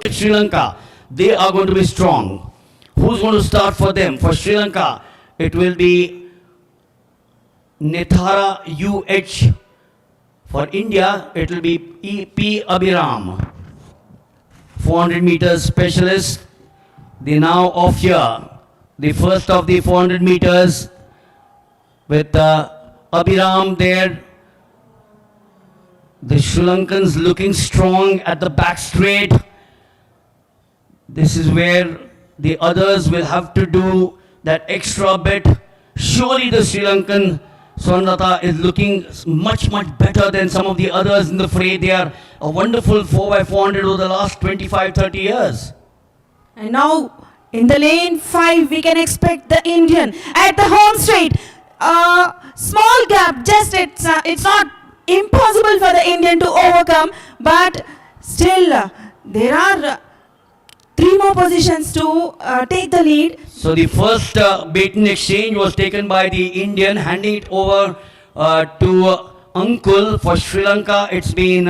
at Sri Lanka, they are going to be strong. Who's going to start for them? For Sri Lanka, it will be Nethara UH. For India, it will be EP Abhiram. 400 meters specialist. They now off here. The first of the 400 meters with Abhiram there. The Sri Lankans looking strong at the back straight. This is where the others will have to do that extra bit. Surely the Sri Lankan Swarnalata is looking much better than some of the others in the fray. They are a wonderful 4x400 over the last 25-30 years. And now in the lane 5 we can expect the Indian at the home straight. Small gap, just it's not impossible for the Indian to overcome, but still there are 3 more positions to take the lead. So the first baton exchange was taken by the Indian, handing it over to Ankul. For Sri Lanka, it's been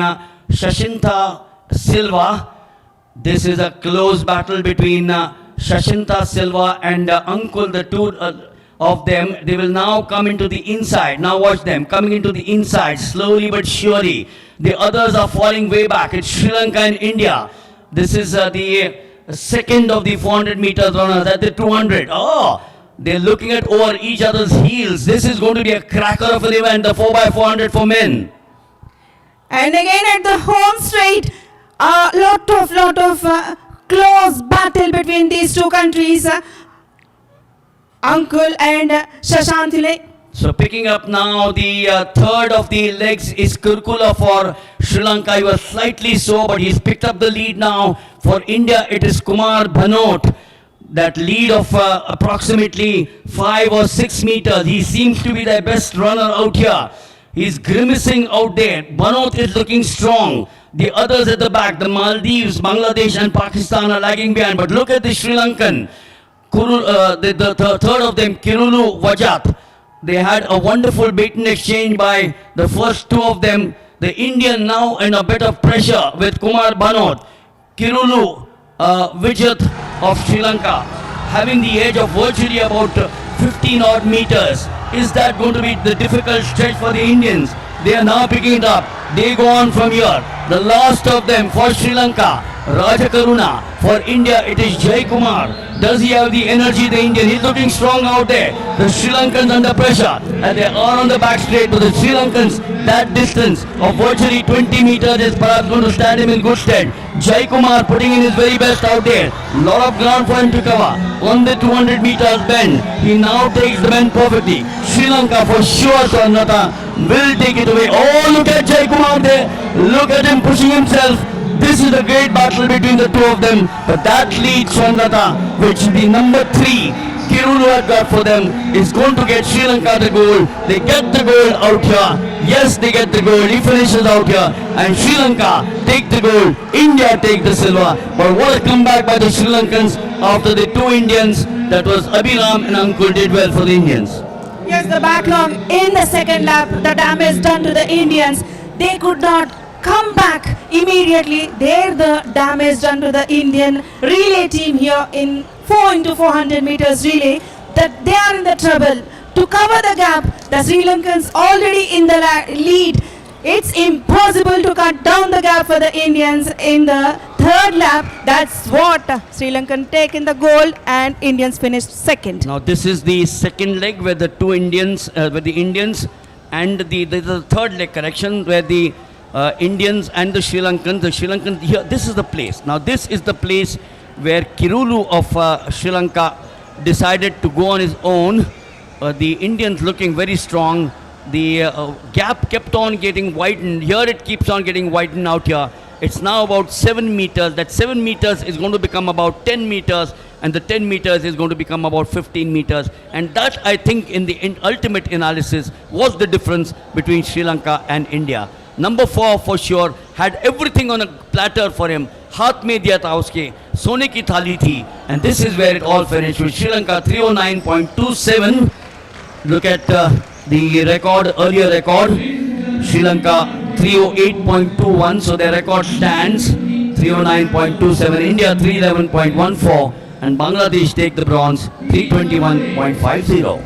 Shashinta Silva. This is a close battle between Shashinta Silva and Ankul, the two of them. They will now come into the inside. Now watch them coming into the inside, slowly but surely. The others are falling way back. It's Sri Lanka and India. This is the second of the 400 meters runners at the 200. Oh, they're looking at over each other's heels. This is going to be a cracker of an event, the 4x400 for men. And again at the home straight, a lot of close battle between these two countries, Ankul and Shashantile. So picking up now the third of the legs is Kurkula for Sri Lanka. He was slightly slow, but he's picked up the lead now. For India, it is Kumar Bhanot. That lead of approximately 5 or 6 meters. He seems to be the best runner out here. He's grimacing out there. Bhanot is looking strong. The others at the back, the Maldives, Bangladesh and Pakistan are lagging behind. But look at the Sri Lankan. The third of them, Kirulu Vajat. They had a wonderful baton exchange by the first 2 of them. The Indian now in a bit of pressure with Kumar Bhanot. Kirulu Vijat of Sri Lanka having the edge of virtually about 15 odd meters. Is that going to be the difficult stretch for the Indians? They are now picking it up. They go on from here. The last of them for Sri Lanka, Rajakaruna. For India, it is Jai Kumar. Does he have the energy, the Indian? He's looking strong out there. The Sri Lankans under pressure. And they are on the back straight. But the Sri Lankans, that distance of virtually 20 meters is perhaps going to stand him in good stead. Jai Kumar putting in his very best out there. Lot of ground for him to cover. On the 200 meters bend, he now takes the bend perfectly. Sri Lanka for sure, Swarnalata will take it away. Oh, look at Jai Kumar there. Look at him pushing himself. This is a great battle between the two of them. But that lead, Swarnalata, which the number 3, Kirulu had got for them, is going to get Sri Lanka the gold. They get the gold out here. Yes, they get the gold. He finishes out here. And Sri Lanka take the gold. India take the silver. But what a comeback by the Sri Lankans after the 2 Indians. That was Abhiram and Ankul did well for the Indians. Yes, the backlog in the second lap, the damage done to the Indians. They could not come back immediately. There the damage done to the Indian relay team here in 4x400 meters relay, that they are in the trouble. To cover the gap, the Sri Lankans already in the lead. It's impossible to cut down the gap for the Indians in the third lap. That's what Sri Lankan take in the gold and Indians finished second. Now this is the second leg where the 2 Indians, with the Indians and the third leg correction where the Indians and the Sri Lankans here. This is the place. Now this is the place where Kirulu of Sri Lanka decided to go on his own. The Indians looking very strong. The gap kept on getting widened. Here it keeps on getting widened out here. It's now about 7 meters. That 7 meters is going to become about 10 meters. And the 10 meters is going to become about 15 meters. And that, I think, in the ultimate analysis, was the difference between Sri Lanka and India. Number 4 for sure had everything on a platter for him. हाथ में दिया था उसके, सोने की थाली थी. And this is where it all finished with Sri Lanka 309.27. Look at the record, earlier record. Sri Lanka 308.21. So their record stands 309.27, India 311.14, and Bangladesh take the bronze 321.50.